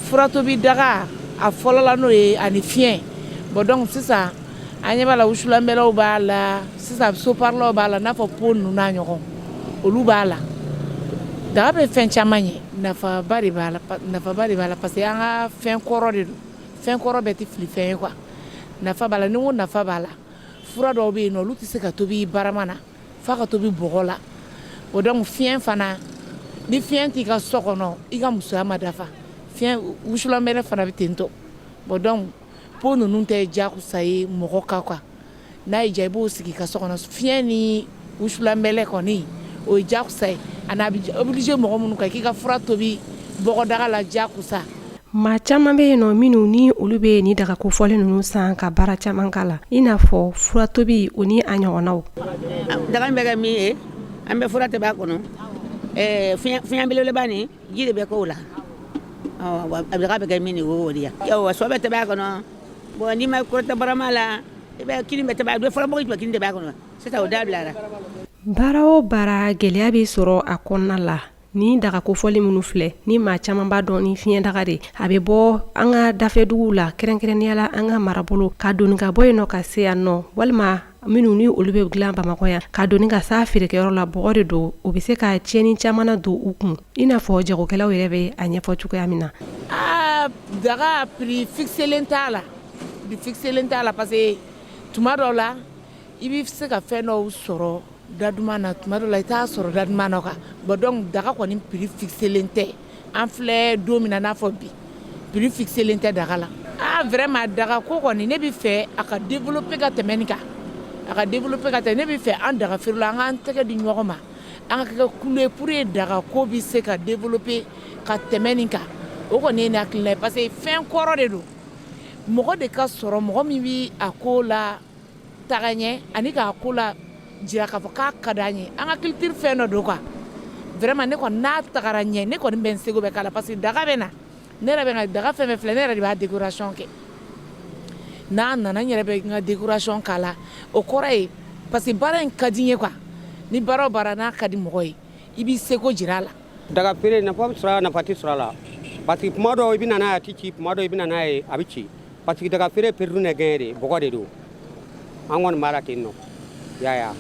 furatobi daga a fɔlɔ la n'o ye ani fiɲɛ. Bon donc sisan an ɲɛ b'a la wusulanbɛlaw b'a la sisan soparlaw b'a la n'a fɔ po ninnu n'a ɲɔgɔn olu b'a la. Daga bɛ fɛn caman ɲɛ nafaba de b'a la parce que an ka fɛn kɔrɔ de don fɛn kɔrɔ bɛɛ tɛ fili fɛn ye quoi. Nafa b'a la ni ko nafa b'a la fura dɔw bɛ yen nɔ olu tɛ se ka tobi barama na f'a ka tobi bɔgɔ la. Bon donc fiɲɛ fana ni fiɲɛ t'i ka so kɔnɔ i ka musoya ma dafa. Fiɲɛ wusulanbɛlɛ fana bɛ ten tɔ. Bon donc po ninnu tɛ diyagosa ye mɔgɔ kan quoi. N'a y'i diya i b'o sigi ka so kɔnɔ fiɲɛ ni wusulanbɛlɛ kɔni o ye diyagosa ye a n'a bɛ obligé mɔgɔ minnu kan k'i ka fura tobi bɔgɔdaga la diyagosa. Maa caman bɛ yen nɔ minnu ni olu bɛ nin daga kofɔlen ninnu san ka baara caman k'a la i n'a fɔ fura tobi o ni a ɲɔgɔnnaw. Daga in bɛ kɛ min ye an bɛ fura tobi a kɔnɔ fiɲɛ belebeleba nin ji de bɛ k'o la. A daga bɛ kɛ min ye o de ye. Sɔ bɛ tobi a kɔnɔ bon n'i ma kɔrɔta barama la i bɛ kini bɛ tobi a bɛ fɔlɔ mɔgɔ jumɛn kini de b'a kɔnɔ sisan o dabilara. Baara o baara gɛlɛya bɛ sɔrɔ a kɔnɔna la. Ni daga kofɔli minnu filɛ ni maa caman b'a dɔn ni fiɲɛ daga de a bɛ bɔ an ka dafɛduguw la kɛrɛnkɛrɛnnenya la an ka marabolo ka doni ka bɔ yen nɔ ka se yan nɔ walima minnu ni olu bɛ dilan Bamakɔ yan ka doni ka saa feerekɛyɔrɔ la bɔgɔ de don o bɛ se ka tiɲɛni caman don u kun i n'a fɔ jagokɛlaw yɛrɛ bɛ a ɲɛfɔ cogoya min na. Daga prix fixelen t'a la parce que tuma dɔw la i bɛ se ka fɛn dɔw sɔrɔ daduma na tuma dɔw la i t'a sɔrɔ daduma na quoi. Bon donc daga kɔni prix fixelen tɛ an filɛ don min na n'a fɔ bi prix fixelen tɛ daga la. Vraiment daga ko kɔni ne bɛ fɛ a ka développer ka tɛmɛ nin kan ne bɛ fɛ an daga feerela an k'an tɛgɛ di ɲɔgɔn ma an ka kɛ kule pour que daga ko bɛ se ka développer ka tɛmɛ nin kan o kɔni ye ne hakilina ye parce que fɛn kɔrɔ de don mɔgɔ de ka sɔrɔ mɔgɔ min bi a ko la taga ɲɛ ani k'a ko la jira k'a fɔ k'a ka d'an ye an ka culture fɛn dɔ don quoi vraiment ne kɔni n'a tagara ɲɛ ne kɔni bɛ n seko bɛ k'a la parce que daga bɛ na ne yɛrɛ bɛ n ka daga fɛn fɛn filɛ ne yɛrɛ de b'a décoration kɛ n'a nana n yɛrɛ bɛ n ka décoration k'a la o kɔrɔ ye parce que baara in ka di n ye quoi ni baara o baara n'a ka di mɔgɔ ye i b'i seko jira a la. daga feere nafa bɛ sɔrɔ a la nafa tɛ sɔrɔ a la parce que tuma dɔw i bɛ na n'a ye a tɛ ci tuma dɔw i bɛ na n'a ye a bɛ ci parce que daga feere perdu ne gɛn de bɔgɔ de don an kɔni b'a la ten nɔ yaya.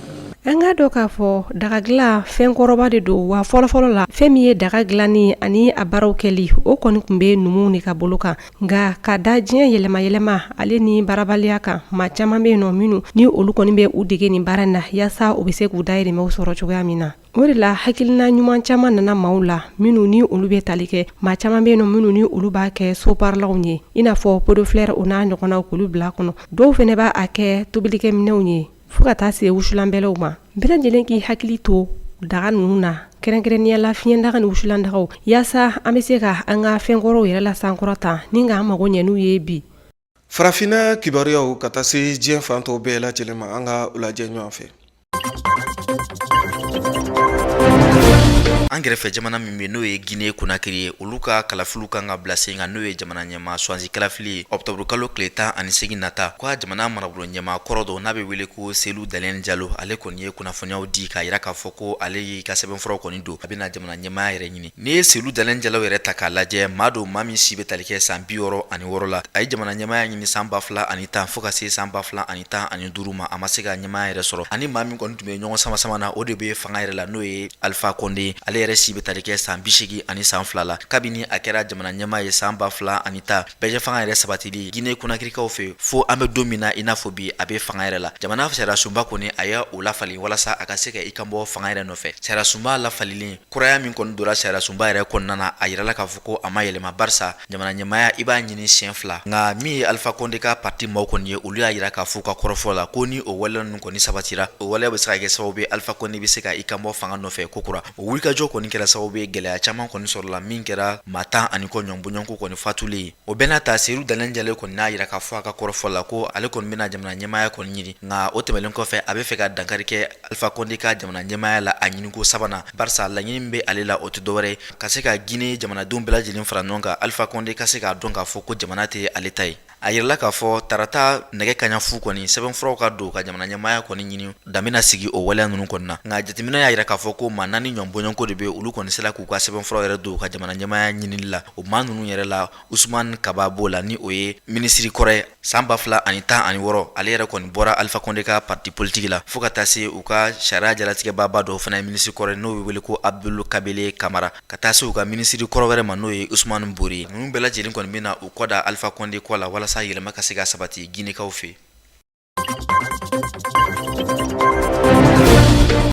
An ka dɔn k'a fɔ daga dilan fɛn kɔrɔba de don wa fɔlɔfɔlɔ la fɛn min ye daga dilanni ani a baaraw kɛli o kɔni tun bɛ numuw de ka bolo kan nka ka da diɲɛ yɛlɛma ale ni baarabaliya kan maa caman bɛ yen nɔ minnu ni olu kɔni bɛ u dege nin baara in na yaasa u bɛ se k'u dahirimɛw sɔrɔ cogoya min na. O de la hakilina ɲuman caman nana maaw la minnu ni olu bɛ tali kɛ maa caman bɛ yen nɔ minnu ni olu b'a kɛ soparlaw ye i n'a fɔ podoflɛr o n'a ɲɔgɔnnaw k'olu bila kɔnɔ dɔw fana b'a kɛ tobilikɛminɛw ye fo ka taa se wusulanbɛlaw ma bɛɛ lajɛlen k'i hakili to daga ninnu na kɛrɛnkɛrɛnnenya la fiɲɛ daga ni wusulandagaw yaasa an bɛ se ka an ka fɛnkɔrɔw yɛrɛ la sankɔrɔta ni k'an mago ɲɛ n'u ye bi. Farafinna kibaruyaw ka taa se diɲɛ fan tɔw bɛɛ lajɛlen ma an ka u lajɛ ɲɔgɔn fɛ. An kɛrɛfɛ jamana min bɛ n'o ye Guinée Conakry ye olu ka kalafiliw kan ka bila sen kan n'o ye jamana ɲɛmaa Swazi kalafili ye octobre kalo tile 18 nata k'a jamana marabolo ɲɛmaa kɔrɔ dɔ n'a bɛ wele ko Selu Dalen Jalo ale kɔni ye kunnafoniyaw di k'a yira k'a fɔ ko ale y'i ka sɛbɛnfuraw kɔni don a bɛna jamana ɲɛmaa yɛrɛ ɲini n'i ye Selu Dalen Jalo yɛrɛ ta k'a lajɛ maa don maa min si bɛ tali kɛ san 66 la a ye jamana ɲɛmaaya ɲini san 2010 fo ka se san 2015 ma a ma se ka ɲɛmaaya yɛrɛ sɔrɔ ani maa min kɔni tun bɛ ɲɔgɔn sama na o de bɛ fanga yɛrɛ la n'o ye Alpha Condé ale yɛrɛ si bɛ tali kɛ san 80 ani san 2 la kabini a kɛra jamana ɲɛmaa ye san 2010 bɛɛ fanga yɛrɛ sabatili Guinée Conakrykaw fɛ fo an bɛ don min na i n'a fɔ bi a bɛ fanga yɛrɛ la jamana sariyasunba kɔni a y'a o lafali walasa a ka se ka i kan bɔ fanga yɛrɛ nɔfɛ sariyasunba lafalilen kuraya min kɔni dora sariyasunba yɛrɛ kɔnɔna na a yirala k'a fɔ ko a ma yɛlɛma barisa jamana ɲɛmaaya i b'a ɲini siɲɛ 2 nka min ye Alpha Condé ka parti maaw kɔni ye olu y'a yira k'a fɔ ka kɔrɔfɔ la ko ni o waleya ninnu kɔni sabatira o waleya bɛ se ka kɛ sababu ye Alpha Condé bɛ se ka i kan bɔ fanga nɔfɛ kokura o wulikajɔ kɔni kɛra sababu ye gɛlɛya caman kɔni sɔrɔla min kɛra maa 10 ani kɔ ɲɔnbɔɲɔnko kɔni fatulen ye o bɛɛ n'a ta Selu Dalen Jalo kɔni n'a yira k'a fɔ a ka kɔrɔfɔ la ko ale kɔni bɛna jamana ɲɛmaaya kɔni ɲini nka o tɛmɛlen kɔfɛ a bɛ fɛ ka dankari kɛ Alpha Condé ka jamana ɲɛmaaya la a ɲiniko sabanan barisa laɲini min bɛ ale la o tɛ dɔwɛrɛ ka se ka Guinée jamanadenw bɛɛ lajɛlen fara ɲɔgɔn kan Alpha Condé ka se k'a dɔn k'a fɔ ko jamana tɛ ale ta ye a yirala k'a fɔ tarata nɛgɛ kaɲa fu kɔni sɛbɛnfuraw ka don ka jamana ɲɛmaaya kɔni ɲini danbena sigi o waleya ninnu kɔni na nka jateminɛ y'a yira k'a fɔ ko maa 4 ɲɔnbɔɲɔnko de bɛ olu kɔni sela k'u ka sɛbɛnfuraw yɛrɛ don ka jamana ɲɛmaaya ɲinili la o maa ninnu yɛrɛ la Ousmane Kaba b'o la ni o ye minisiri kɔrɔ san 2016 ale yɛrɛ kɔni bɔra Alpha Condé ka parti politique la fo ka taa se u ka sariya jalatigɛbaba dɔ fana ye minisiri kɔrɔ n'o bɛ wele ko Abdul Kabele Kamara ka taa se u ka minisiri kɔrɔ wɛrɛ ma n'o ye Ousmane Bori ninnu bɛɛ lajɛlen kɔni bɛna u kɔ da Alpha Condé kɔ la walasa yɛlɛma ka se ka sabati Guinékaw fɛ.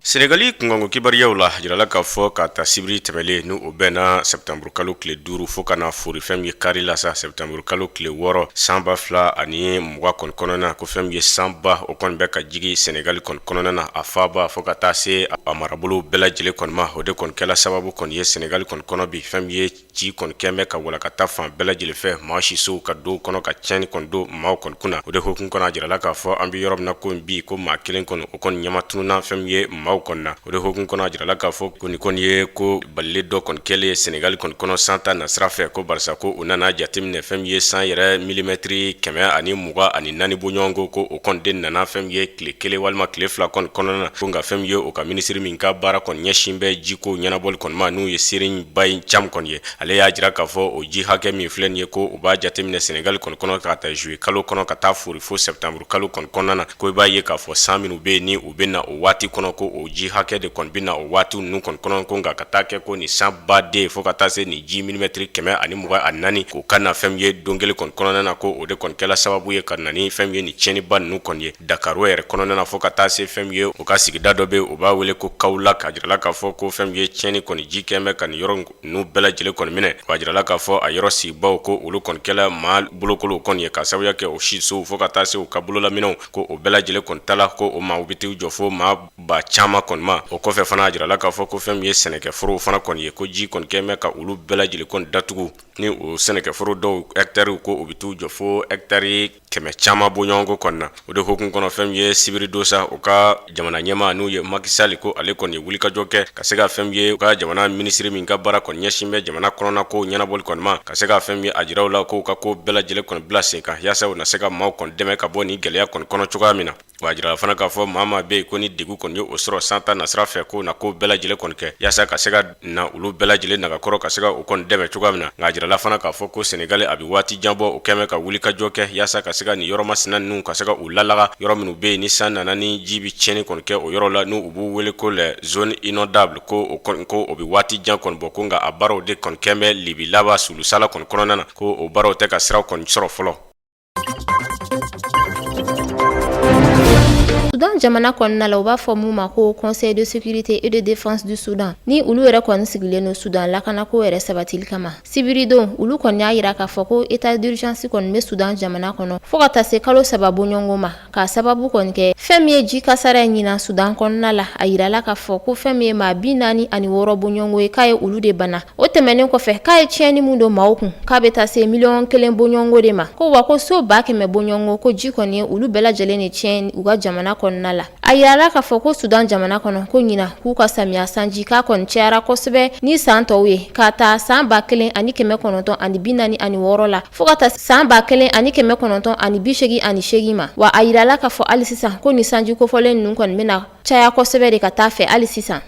Senegali kungango kibariyaw la jirala k'a fɔ ka ta sibiri tɛmɛlen ni o bɛnna septembre kalo tile 5 fo ka na fori fɛn ye kari la sa septembre kalo tile 6 san 2020 ani 20 kɔnɔna ko fɛn ye sanba o kɔni bɛ ka jigi Senegali kɔnɔna na a faba fo ka taa se a marabolo bɛɛ lajɛlen kɔni ma o de kɔni kɛla sababu kɔni ye Senegali kɔnɔ bi fɛn ye ci kɔni kɛmɛ ka walakata fan bɛɛ lajɛlen fɛ maa sisow ka do kɔnɔ ka tiɲɛni kɔni do maaw kɔni kunna o de hokun kɔnɔ a jirala k'a fɔ an bɛ yɔrɔ min na ko bi ko maa kelen kɔni o kɔni ɲɛma tununa fɛn ye maaw kɔni na o de hokun kɔnɔ a jirala k'a fɔ ko ni kɔni ye ko balile dɔ kɔni kɛlen Senegali kɔnɔ san ta nasira fɛ ko barisa ko u nana jateminɛ fɛn ye san yɛrɛ milimetri 124 bɔ ɲɔgɔn ko o kɔni de nana fɛn ye tile 1 walima tile 2 kɔnɔna na ko nka fɛn ye o ka minisiri min ka baara kɔni ɲɛsin bɛ jiko ɲɛnabɔli kɔni ma n'u ye Serigne Baye Thiam kɔni ye ale y'a jira k'a fɔ o ji hakɛ min filɛ nin ye ko u b'a jateminɛ Senegali kɔnɔ ka taa juillet kalo kɔnɔ ka taa fori fo septembre kalo kɔnɔna na ko i b'a ye k'a fɔ san minnu bɛ yen ni u bɛ na o waati kɔnɔ ko o ji hakɛ de kɔni bɛ na o waati ninnu kɔnɔ ko nka ka taa kɛ ko ni san baden fo ka taa se ni ji milimetri 124 k'o ka na fɛn ye don kelen kɔnɔna na ko o de kɔni kɛla sababu ye ka na ni fɛn ye ni tiɲɛniba ninnu kɔni ye Dakaro yɛrɛ kɔnɔna na fo ka taa se fɛn ye o ka sigida dɔ bɛ o b'a wele ko Kaolack ka jirala k'a fɔ ko fɛn ye tiɲɛni kɔni ji kɛmɛ ka ni yɔrɔ ninnu bɛɛ lajɛlen kɔni minɛ a jirala k'a fɔ a yɔrɔ sigibaw ko olu kɔni kɛla maa bolokolo kɔni ye ka sababuya kɛ o sisow fo ka taa se u ka bololaminɛw ko o bɛɛ lajɛlen kɔni tala ko o maa u bɛ t'u jɔ fo maa ba caman caman kɔni ma. O kɔfɛ fana a jirala k'a fɔ ko fɛn min ye sɛnɛkɛforow fana kɔni ye ko ji kɔni kɛmɛ ka olu bɛɛ lajɛlen kɔni datugu ni o sɛnɛkɛforo dɔw hɛktariw ko o bɛ t'u jɔ fo hɛktari 100 caman bɔ ɲɔgɔn ko kɔni na. O de hokumu kɔnɔ fɛn min ye sibiri don sa o ka jamana ɲɛmaa n'u ye Macky Sall ko ale kɔni ye wulikajɔ kɛ ka se ka fɛn min ye u ka jamana minisiri min ka baara kɔni ɲɛsin bɛ jamana kɔnɔna ko ɲɛnabɔli kɔni ma ka se ka fɛn min ye a jiraw la ko u ka ko bɛɛ lajɛlen kɔni bila sen kan yaasa u na se ka maaw kɔni dɛmɛ ka bɔ ni gɛlɛya kɔni kɔnɔ cogoya min na. Wa jira fana k'a fɔ maa maa bɛ yen ko ni degun kɔni ye o sɔrɔ san ta nasira fɛ ko na ko bɛɛ lajɛlen kɔni kɛ yaasa ka se ka na olu bɛɛ lajɛlen nagakɔrɔ ka se ka o kɔni dɛmɛ cogoya min na. Nka jirala fana k'a fɔ ko Senegal a bɛ waati jan bɔ o kɛmɛ ka wulikajɔ kɛ yaasa ka se ka nin yɔrɔ masina ninnu ka se ka u lalaga yɔrɔ minnu bɛ yen ni san nana ni ji bi tiɲɛni kɔni kɛ o yɔrɔ la n'u u b'u wele ko les zones inondables ko o bɛ waati jan kɔni bɔ ko nka a baaraw de kɔni kɛn bɛ libi laba sulusala kɔni kɔnɔna na ko o baaraw tɛ ka siraw kɔni sɔrɔ fɔlɔ. Sudan jamana kɔnɔna la u b'a fɔ mun ma ko Conseil de sécurité et de défense du Soudan ni olu yɛrɛ kɔni sigilen no Sudan lakanako yɛrɛ sabatili kama. Sibiridon olu kɔni y'a yira k'a fɔ ko état d'urgence kɔni bɛ Sudan jamana kɔnɔ fo ka taa se kalo 3 bɔɲɔgɔnko ma k'a sababu kɔni kɛ fɛn min ye ji kasara ɲina Sudan kɔnɔna la a yirala k'a fɔ ko fɛn min ye maa 46 bɔɲɔgɔnko ye k'a ye olu de bana. O tɛmɛnen kɔfɛ k'a ye tiɲɛni mun don maaw kun k'a bɛ taa se 1,000,000 bɔɲɔgɔnko de ma ko wa ko so 100,000 bɔɲɔgɔnko ko ji kɔni ye olu bɛɛ lajɛlen de tiɲɛ u ka jamana kɔnɔna la. A yirala k'a fɔ ko Sudan jamana kɔnɔ ko ɲina k'u ka samiya sanji k'a kɔni cayara kosɛbɛ ni san tɔw ye k'a ta san 1946 la fo ka taa san 1988 ma. Wa a yirala k'a fɔ hali sisan ko ni sanji kofɔlen ninnu kɔni bɛna caya kosɛbɛ de ka taa fɛ hali sisan.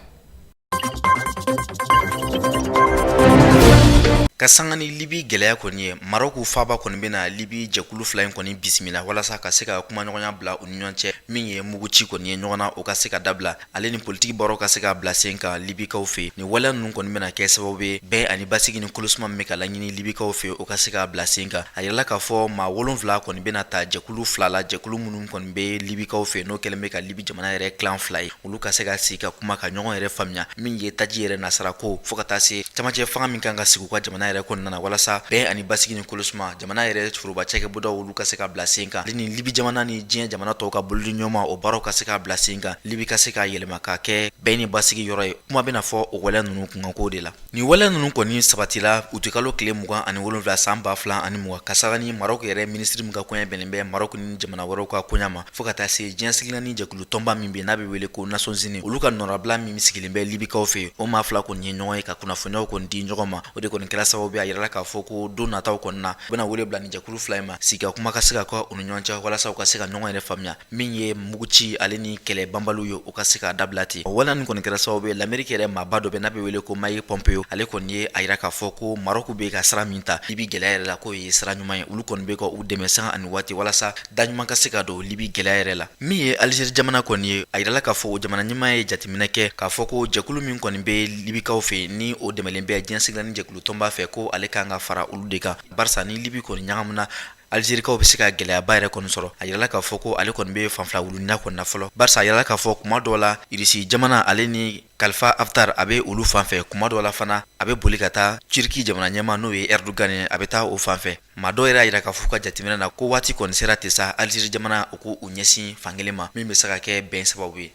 Ka sanga ni Libi gɛlɛya kɔni ye Maroc faaba kɔni bɛna Libi jɛkulu fila in kɔni bisimila walasa ka se ka kuma ɲɔgɔnya bila u ni ɲɔgɔn cɛ min ye muguci kɔni ye ɲɔgɔn na o ka se ka dabila ale ni politiki baro ka se ka bila sen kan Libikaw fɛ ni waleya ninnu kɔni bɛna kɛ sababu ye bɛɛ ani basigi ni kolosuma min bɛ ka laɲini Libikaw fɛ o ka se ka bila sen kan. A yirala k'a fɔ maa 7 kɔni bɛna ta jɛkulu fila la jɛkulu minnu kɔni bɛ Libikaw fɛ n'o kɛlen bɛ ka Libi jamana yɛrɛ clan fila ye olu ka se ka sigi ka kuma ka ɲɔgɔn yɛrɛ faamuya min ye taji yɛrɛ nasara ko fo ka taa se camancɛ fanga min kan ka sigi u ka jamana yɛrɛ kɔnɔna na walasa bɛɛ ani basigi ni kolosuma jamana yɛrɛ foroba cakɛbɔdaw olu ka se ka bila sen kan ale ni Libi jamana ni diɲɛ jamana tɔw ka bolodi ɲɔgɔnma o baaraw ka se ka bila sen kan Libi ka se ka yɛlɛma ka kɛ bɛɛ ni basigi yɔrɔ ye kuma bɛna fɔ o waleya ninnu kunkanko de la. Ni waleya ninnu kɔni sabatila u tɛ kalo tile 27 san 2020 ka saga ni Maroc yɛrɛ minisiri min ka koɲɛ bɛnnen bɛ Maroc ni jamana wɛrɛw ka koɲa ma fo ka taa se diɲɛ sigilan ni jɛkulu tɔnba min bɛ n'a bɛ wele ko Nations Unies olu ka nɔrabila min sigilen bɛ Libikaw fɛ o maa fila kɔni ye ɲɔgɔn ye ka kunnafoniyaw kɔni di ɲɔgɔn ma o de kɔni kɛra sababu a yirala k'a fɔ ko don nataw kɔni na u bɛna wele bila ni jɛkulu fila in ma sigi ka kuma ka se ka kɔ u ni ɲɔgɔn cɛ walasa u ka se ka ɲɔgɔn yɛrɛ faamuya min ye muguci ale ni kɛlɛ banbaliw ye u ka se ka dabila ten. O waleya nin kɔni kɛra sababu ye l'Amérique yɛrɛ maaba dɔ bɛ n'a bɛ wele ko Mike Pompeo ale kɔni ye a yira k'a fɔ ko Maroc bɛ ka sira min ta Libi gɛlɛya yɛrɛ la k'o ye sira ɲuman ye olu kɔni bɛ ka u dɛmɛ sanga ani waati walasa da ɲuman ka se ka don Libi gɛlɛya yɛrɛ la min ye Algérie jamana kɔni ye a yirala k'a fɔ o jamana ɲɛmaa ye jateminɛ kɛ k'a fɔ ko jɛkulu min kɔni bɛ Libikaw fɛ ni o dɛmɛlen bɛ diɲɛ sigilan ni jɛkulu tɔnba fɛ ko ale kan ka fara olu de kan barisa ni Libi kɔni ɲagamuna Algérikaw bɛ se ka gɛlɛyaba yɛrɛ kɔni sɔrɔ a yirala k'a fɔ ko ale kɔni bɛ fanfila wuluniya kɔni na fɔlɔ barisa a yirala k'a fɔ kuma dɔw la Irisi jamana ale ni Khalifa Haftar a bɛ olu fanfɛ kuma dɔw la fana a bɛ boli ka taa Turki jamana ɲɛmaa n'o ye Erdogan ye a bɛ taa o fanfɛ maa dɔw yɛrɛ y'a yira k'a fɔ ka jateminɛ na ko waati kɔni sera ten sa Algérie jamana u ko u ɲɛsin fankelen ma min bɛ se ka kɛ bɛn sababu ye.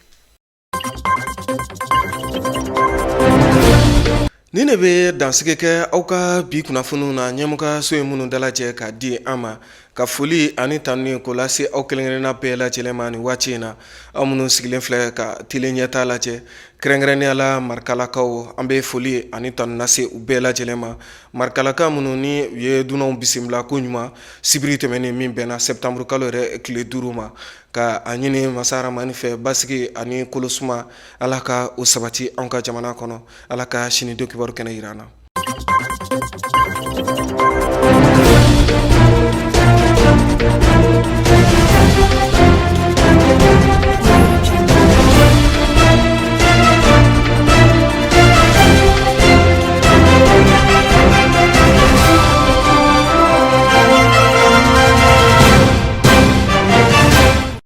Ni ne bɛ dansigi kɛ aw ka bi kunnafoniw na ɲɛmɔgɔ so ye minnu dalajɛ k'a di an ma ka foli ani tanu ko lase aw kelenkelenna bɛɛ lajɛlen ma nin waati in na aw minnu sigilen filɛ ka tele ɲɛtaa lajɛ kɛrɛnkɛrɛnnenya la Marikalakaw an bɛ foli ani tanu lase u bɛɛ lajɛlen ma Marikalaka minnu ni u ye dunanw bisimila ko ɲuman sibiri tɛmɛnen min bɛnna septembre kalo yɛrɛ tile 5 ma ka a ɲini Masa Rahamani fɛ basigi ani kolosuma Ala ka o sabati anw ka jamana kɔnɔ Ala ka sini do kibaru kɛnɛ yir'an na.